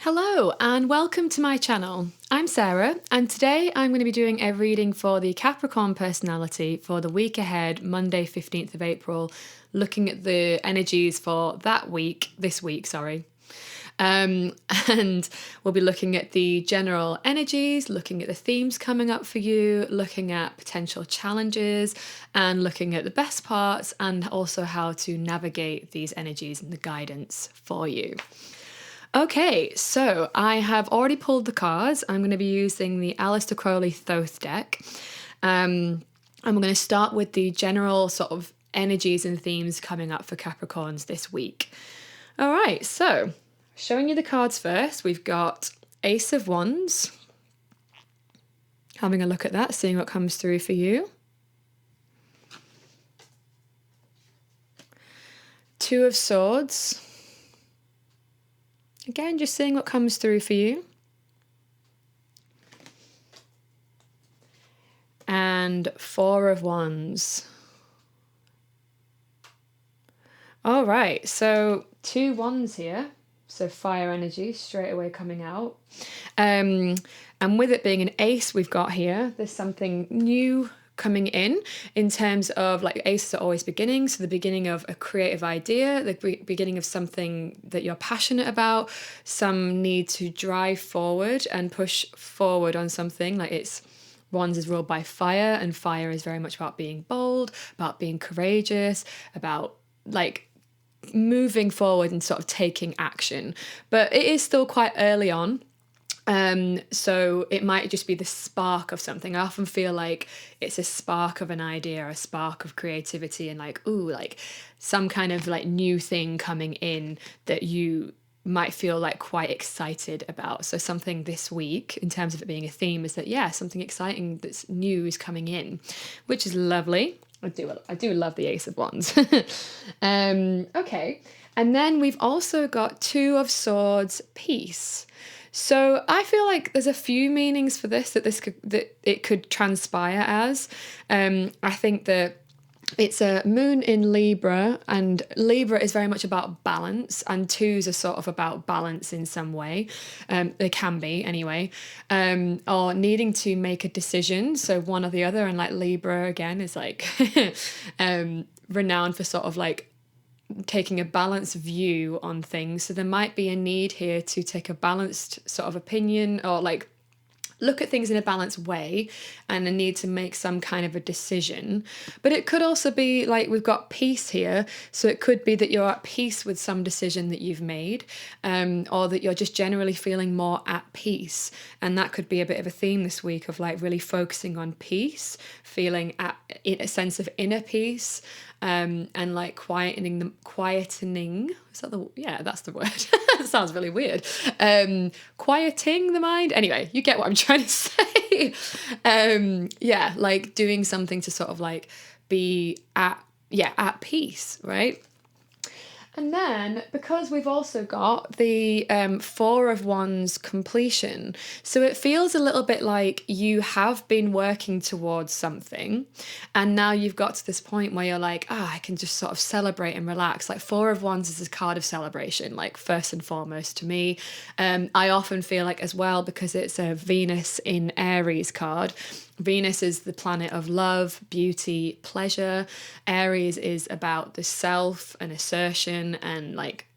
Hello and welcome to my channel. I'm Sarah and today I'm going to be doing a reading for the Capricorn personality for the week ahead, Monday 15th of April, looking at the energies for this week. And we'll be looking at the general energies, looking at the themes coming up for you, looking at potential challenges and looking at the best parts and also how to navigate these energies and the guidance for you. Okay, so I have already pulled the cards. I'm going to be using the Aleister Crowley Thoth deck. And we're going to start with the general sort of energies and themes coming up for Capricorns this week. All right, so showing you the cards first, we've got Ace of Wands. Having a look at that, seeing what comes through for you. Two of Swords. Again, just seeing what comes through for you. And Four of Wands. All right, so two wands here. So fire energy straight away coming out. And with it being an ace we've got here, there's something new coming in terms of, like, aces are always beginnings, so the beginning of a creative idea, the beginning of something that you're passionate about, some need to drive forward and push forward on something. Like, it's Wands is ruled by fire, and fire is very much about being bold, about being courageous, about like moving forward and sort of taking action. But it is still quite early on. So it might just be the spark of something. I often feel like it's a spark of an idea, a spark of creativity, and like, ooh, like some kind of like new thing coming in that you might feel like quite excited about. So something this week in terms of it being a theme is that, yeah, something exciting that's new is coming in, which is lovely. I do love the Ace of Wands. Okay. And then we've also got Two of Swords, Peace. So I feel like there's a few meanings for this that it could transpire as. I think that it's a moon in Libra, and Libra is very much about balance, and twos are sort of about balance in some way. They can be anyway, or needing to make a decision. So one or the other, and like Libra again is like renowned for sort of like taking a balanced view on things. So there might be a need here to take a balanced sort of opinion, or like look at things in a balanced way, and a need to make some kind of a decision. But it could also be like we've got peace here. So it could be that you're at peace with some decision that you've made, or that you're just generally feeling more at peace. And that could be a bit of a theme this week of like really focusing on peace, feeling at a sense of inner peace, and like quietening. Is that that's the word. It sounds really weird. Quieting the mind. Anyway, you get what I'm trying to say. Like doing something to sort of like be at peace, right? And then, because we've also got the Four of Wands, completion, so it feels a little bit like you have been working towards something, and now you've got to this point where you're like, I can just sort of celebrate and relax. Like Four of Wands is a card of celebration, like first and foremost to me. I often feel like as well, because it's a Venus in Aries card. Venus is the planet of love, beauty, pleasure. Aries is about the self and assertion and like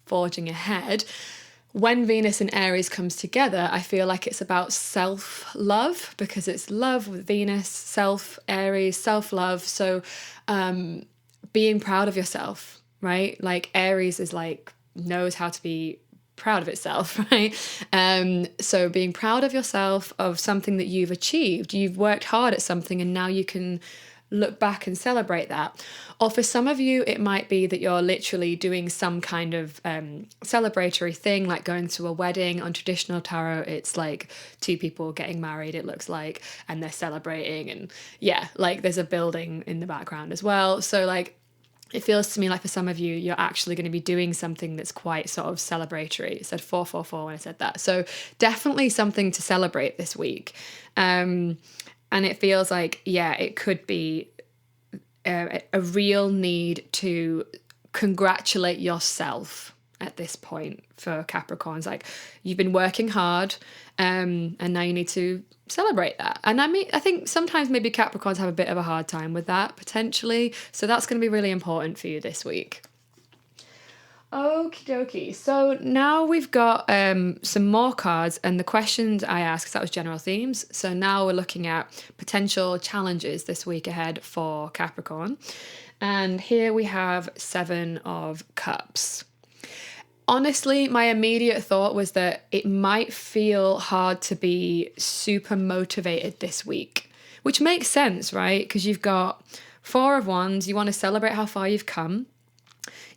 forging ahead. When Venus and Aries comes together, I feel like it's about self-love, because it's love with Venus, self, Aries, self-love. So being proud of yourself, right? Like Aries is like knows how to be proud of itself, right? So being proud of yourself, of something that you've achieved. You've worked hard at something and now you can look back and celebrate that. Or for some of you, it might be that you're literally doing some kind of celebratory thing, like going to a wedding. On traditional tarot, it's like two people getting married, it looks like, and they're celebrating, and like there's a building in the background as well. So like it feels to me like for some of you, you're actually going to be doing something that's quite sort of celebratory. It said 444 when I said that. So definitely something to celebrate this week. And it feels like, it could be a real need to congratulate yourself at this point for Capricorns. Like, you've been working hard, and now you need to celebrate that. And I think sometimes maybe Capricorns have a bit of a hard time with that, potentially. So that's going to be really important for you this week. Okie dokie. So now we've got some more cards, and the questions I asked, 'cause that was general themes. So now we're looking at potential challenges this week ahead for Capricorn. And here we have 7 of Cups. Honestly, my immediate thought was that it might feel hard to be super motivated this week, which makes sense, right? Because you've got 4 of Wands, you want to celebrate how far you've come.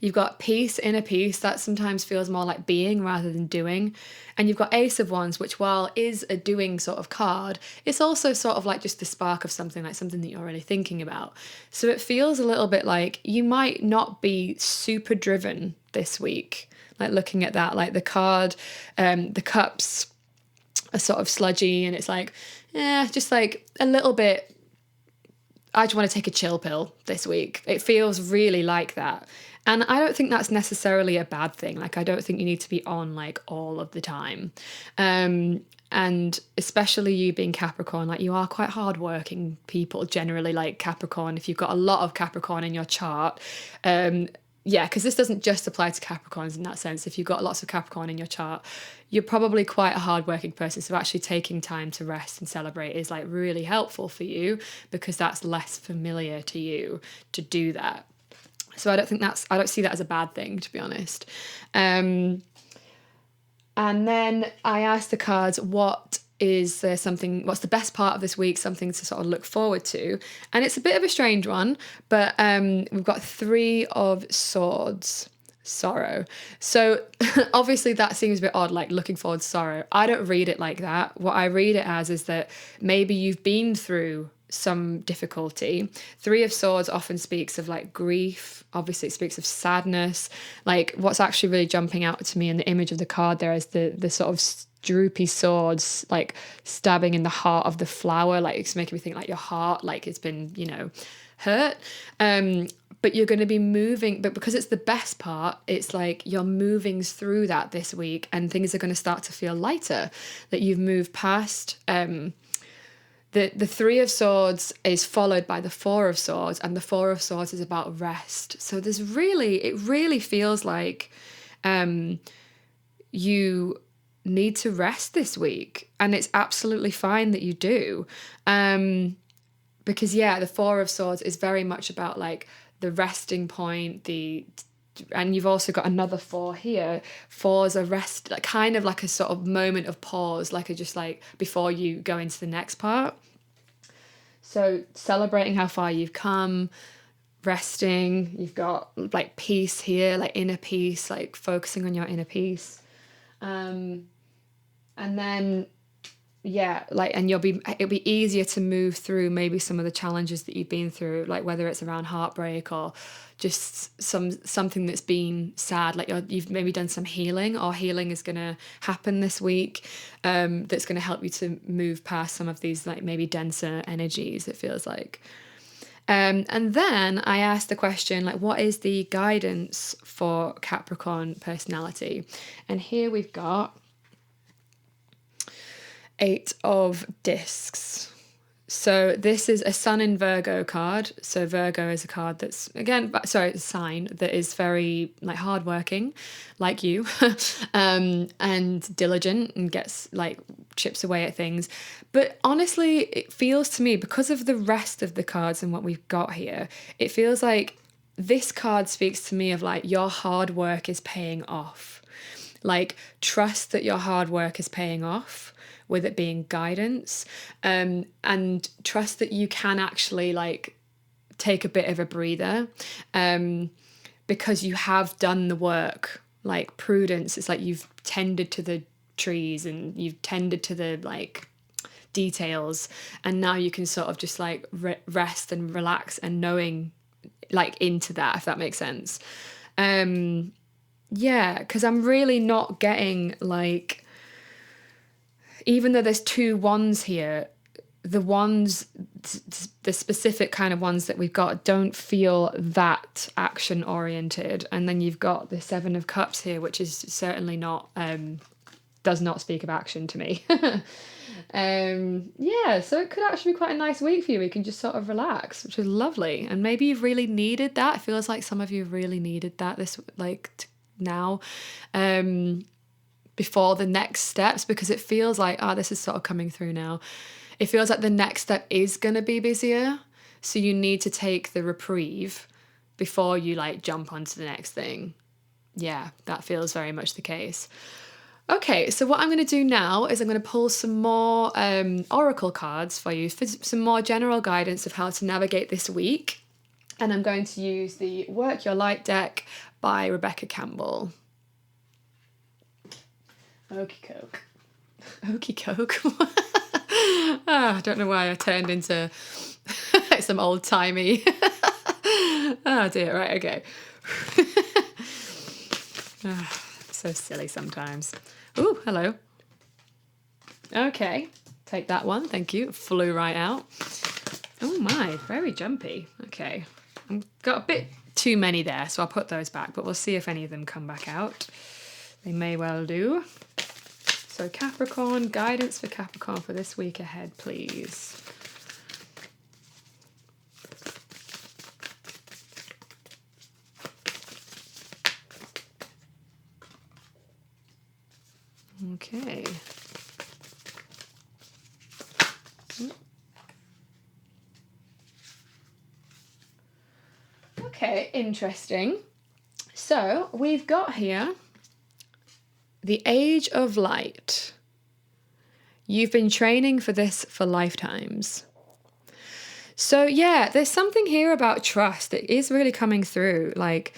You've got peace, inner peace, that sometimes feels more like being rather than doing. And you've got Ace of Wands, which while is a doing sort of card, it's also sort of like just the spark of something, like something that you're really thinking about. So it feels a little bit like you might not be super driven this week. Like looking at that, like the card, the cups are sort of sludgy, and it's like, just like a little bit, I just want to take a chill pill this week. It feels really like that. And I don't think that's necessarily a bad thing. Like, I don't think you need to be on like all of the time. And especially you being Capricorn, like you are quite hardworking people generally, like Capricorn. If you've got a lot of Capricorn in your chart, because this doesn't just apply to Capricorns in that sense. If you've got lots of Capricorn in your chart, you're probably quite a hardworking person. So actually taking time to rest and celebrate is like really helpful for you, because that's less familiar to you to do that. So I don't see that as a bad thing, to be honest. And then I asked the cards, what's the best part of this week, something to sort of look forward to? And it's a bit of a strange one, but we've got 3 of Swords, sorrow. So obviously that seems a bit odd, like looking forward to sorrow. I don't read it like that. What I read it as is that maybe you've been through some difficulty. 3 of Swords often speaks of like grief. Obviously it speaks of sadness. Like, what's actually really jumping out to me in the image of the card there is the sort of droopy swords like stabbing in the heart of the flower. Like, it's making me think like your heart, like it's been, hurt. But you're going to be moving, but because it's the best part, it's like you're moving through that this week, and things are going to start to feel lighter, that you've moved past. The 3 of Swords is followed by the 4 of Swords, and the 4 of Swords is about rest. So it really feels like you need to rest this week, and it's absolutely fine that you do. Because the 4 of Swords is very much about like the resting point, and you've also got another 4 here. 4's a rest, like kind of like a sort of moment of pause, like just like before you go into the next part. So celebrating how far you've come, resting, you've got like peace here, like inner peace, like focusing on your inner peace. And then and it'll be easier to move through maybe some of the challenges that you've been through, like whether it's around heartbreak or just something that's been sad, like you've maybe done some healing, or healing is going to happen this week, that's going to help you to move past some of these like maybe denser energies, it feels like. And then I asked the question, like, what is the guidance for Capricorn personality? And here we've got 8 of Discs. So this is a Sun in Virgo card. So Virgo is a card that's, a sign that is very like hardworking, like you, and diligent, and gets like chips away at things. But honestly, it feels to me, because of the rest of the cards and what we've got here, it feels like this card speaks to me of like your hard work is paying off. Like, trust that your hard work is paying off, with it being guidance, and trust that you can actually like take a bit of a breather, because you have done the work. Like prudence, it's like you've tended to the trees and you've tended to the like details, and now you can sort of just like rest and relax and knowing like into that, if that makes sense. Because I'm really not getting like, even though there's 2 wands here, the ones, the specific kind of ones that we've got don't feel that action oriented. And then you've got the Seven of Cups here, which is certainly not, does not speak of action to me. Yeah, so it could actually be quite a nice week for you. You can just sort of relax, which is lovely. And maybe you've really needed that. It feels like some of you really needed that now, before the next steps, because it feels like, this is sort of coming through now. It feels like the next step is going to be busier. So you need to take the reprieve before you like jump onto the next thing. Yeah, that feels very much the case. Okay, so what I'm going to do now is I'm going to pull some more oracle cards for you for some more general guidance of how to navigate this week. And I'm going to use the Work Your Light deck by Rebecca Campbell. Okie coke. Okie coke. I don't know why I turned into some old-timey. Oh dear, right, okay. So silly sometimes. Ooh, hello. Okay, take that one, thank you. Flew right out. Oh my, very jumpy. Okay, I've got a bit too many there, so I'll put those back, but we'll see if any of them come back out. They may well do. So Capricorn, guidance for Capricorn for this week ahead, please. Okay. Okay, interesting. So we've got here the Age of Light. You've been training for this for lifetimes. So yeah, there's something here about trust that is really coming through. Like,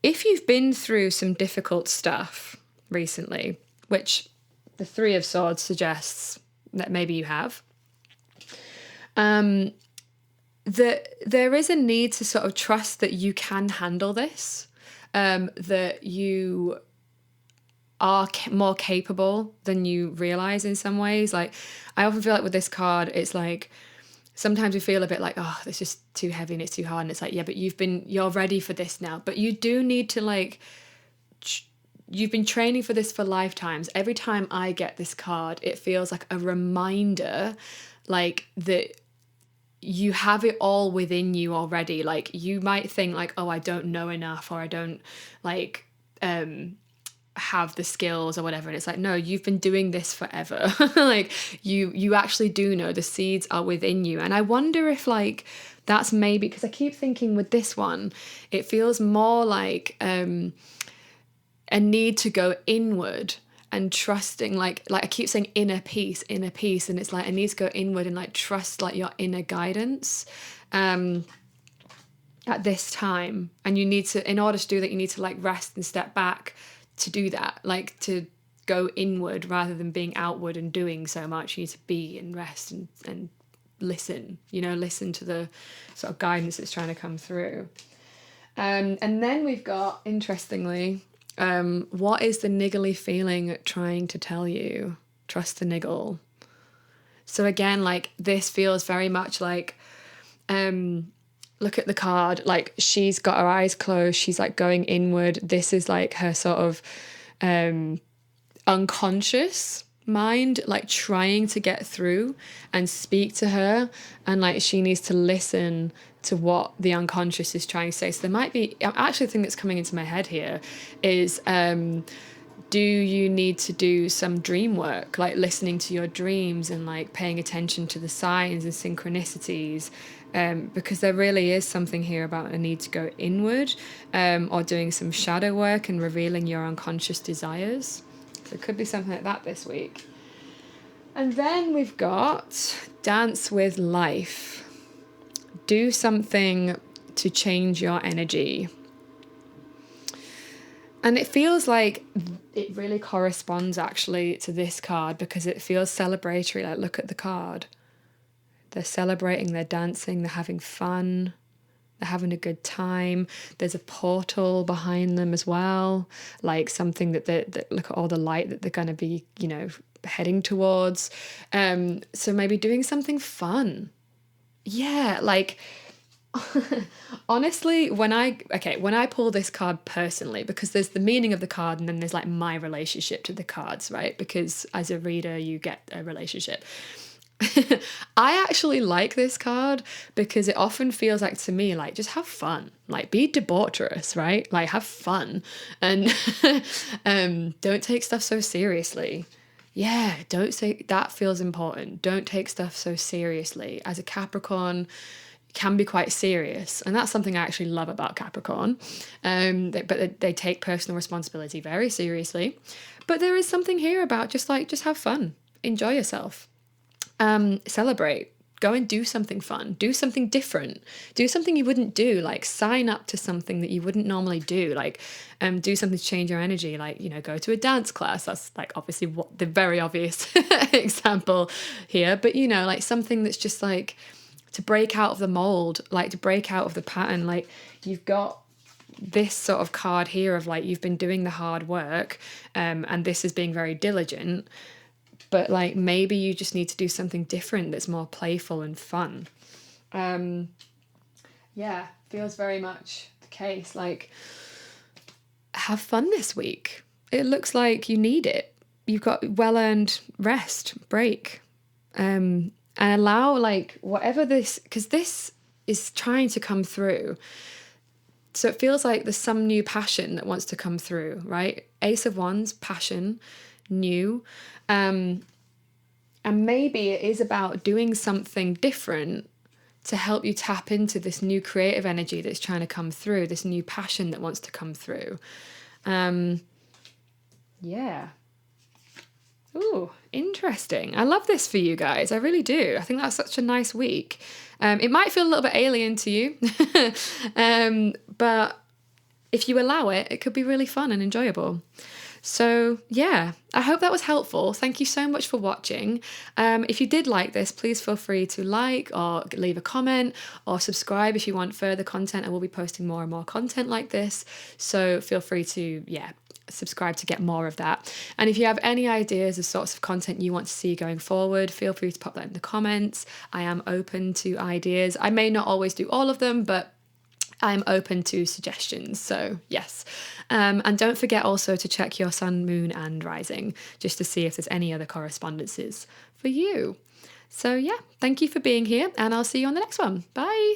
if you've been through some difficult stuff recently, which the Three of Swords suggests that maybe you have, that there is a need to sort of trust that you can handle this, that you are more capable than you realize in some ways. Like, I often feel like with this card, it's like, sometimes we feel a bit like, oh, it's just too heavy and it's too hard. And it's like, yeah, but you're ready for this now. But you do need to like, you've been training for this for lifetimes. Every time I get this card, it feels like a reminder, like that you have it all within you already. Like, you might think like, oh, I don't know enough, or I don't like, have the skills or whatever, and it's like, no, you've been doing this forever. Like, you actually do know the seeds are within you. And I wonder if like that's maybe because I keep thinking with this one, it feels more like a need to go inward and trusting, like I keep saying inner peace, and it's like I need to go inward and like trust like your inner guidance at this time. And you need to, in order to do that, you need to like rest and step back to do that, like to go inward rather than being outward and doing so much. You need to be and rest and listen, listen to the sort of guidance that's trying to come through. And then we've got, interestingly, what is the niggly feeling trying to tell you? Trust the niggle. So again, like, this feels very much like, look at the card, like she's got her eyes closed, she's like going inward. This is like her sort of unconscious mind, like trying to get through and speak to her, and like she needs to listen to what the unconscious is trying to say. So there might be, actually the thing that's coming into my head here is, do you need to do some dream work, like listening to your dreams and like paying attention to the signs and synchronicities, because there really is something here about a need to go inward, or doing some shadow work and revealing your unconscious desires. So it could be something like that this week. And then we've got dance with life. Do something to change your energy. And it feels like it really corresponds actually to this card, because it feels celebratory. Like, look at the card. They're celebrating, they're dancing, they're having fun. They're having a good time. There's a portal behind them as well, like something that look at all the light that they're going to be, heading towards. So maybe doing something fun. Yeah, like honestly, when I pull this card personally, because there's the meaning of the card and then there's like my relationship to the cards, right? Because as a reader, you get a relationship. I actually like this card because it often feels like to me, like, just have fun, like be debaucherous, right? Like have fun and don't take stuff so seriously. Yeah, don't say that feels important. Don't take stuff so seriously. As a Capricorn, can be quite serious, and that's something I actually love about Capricorn. But they take personal responsibility very seriously. But there is something here about just have fun, enjoy yourself, celebrate, go and do something fun, do something different, do something you wouldn't do, like sign up to something that you wouldn't normally do, like do something to change your energy, like go to a dance class. That's like obviously what the very obvious example here, but like something that's just like to break out of the mold, like to break out of the pattern. Like you've got this sort of card here of like you've been doing the hard work, and this is being very diligent, but like maybe you just need to do something different that's more playful and fun. Yeah, feels very much the case. Like have fun this week. It looks like you need it. You've got well-earned rest, break, and allow like whatever because this is trying to come through. So it feels like there's some new passion that wants to come through, right? Ace of Wands, passion, new. And maybe it is about doing something different to help you tap into this new creative energy that's trying to come through, this new passion that wants to come through. Yeah. Ooh, interesting. I love this for you guys. I really do. I think that's such a nice week. It might feel a little bit alien to you, but if you allow it, it could be really fun and enjoyable. So yeah, I hope that was helpful. Thank you so much for watching. If you did like this, please feel free to like or leave a comment or subscribe if you want further content. I will be posting more and more content like this. So feel free to, subscribe to get more of that. And if you have any ideas of sorts of content you want to see going forward, feel free to pop that in the comments. I am open to ideas. I may not always do all of them, but I'm open to suggestions. So yes. And don't forget also to check your sun, moon and rising just to see if there's any other correspondences for you. So yeah, thank you for being here and I'll see you on the next one. Bye.